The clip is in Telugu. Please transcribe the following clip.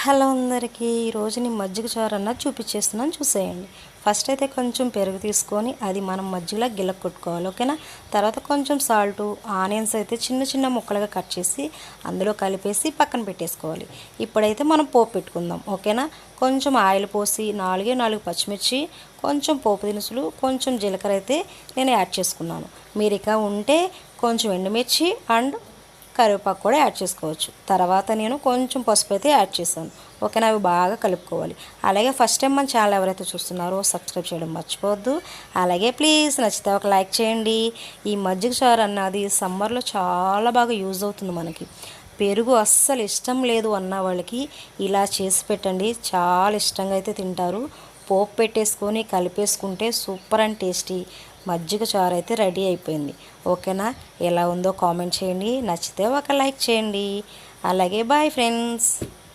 హలో అందరికీ ఈరోజు నేను మజ్జిగ చారు అన్నది చూపించేస్తున్నాను చూసేయండి. ఫస్ట్ అయితే కొంచెం పెరుగు తీసుకొని అది మనం మజ్జిగలా గిలక కొట్టుకోవాలి, ఓకేనా. తర్వాత కొంచెం సాల్టు, ఆనియన్స్ అయితే చిన్న చిన్న ముక్కలుగా కట్ చేసి అందులో కలిపేసి పక్కన పెట్టేసుకోవాలి. ఇప్పుడైతే మనం పోపు పెట్టుకుందాం, ఓకేనా. కొంచెం ఆయిల్ పోసి నాలుగు పచ్చిమిర్చి, కొంచెం పోపు దినుసులు, కొంచెం జీలకర్ర అయితే నేను యాడ్ చేసుకున్నాను. మీరు ఇక ఉంటే కొంచెం ఎండుమిర్చి అండ్ కరివేపాకు కూడా యాడ్ చేసుకోవచ్చు. తర్వాత నేను కొంచెం పసుపు అయితే యాడ్ చేశాను, ఓకేనా. అవి బాగా కలుపుకోవాలి. అలాగే ఫస్ట్ టైం మన ఛానల్ ఎవరైతే చూస్తున్నారో సబ్స్క్రైబ్ చేయడం మర్చిపోవద్దు. అలాగే ప్లీజ్ నచ్చితే ఒక లైక్ చేయండి. ఈ మజ్జిగ చారు అన్నది సమ్మర్లో చాలా బాగా యూజ్ అవుతుంది మనకి. పెరుగు అస్సలు ఇష్టం లేదు అన్న వాళ్ళకి ఇలా చేసి పెట్టండి, చాలా ఇష్టంగా అయితే తింటారు. పోపు పెట్టేసుకొని కలిపేసుకుంటే సూపర్ అండ్ టేస్టీ మజ్జిగ చారు అయితే రెడీ అయిపోయింది, ఓకేనా. ఎలా ఉందో కామెంట్ చేయండి, నచ్చితే ఒక లైక్ చేయండి. అలాగే బాయ్ ఫ్రెండ్స్.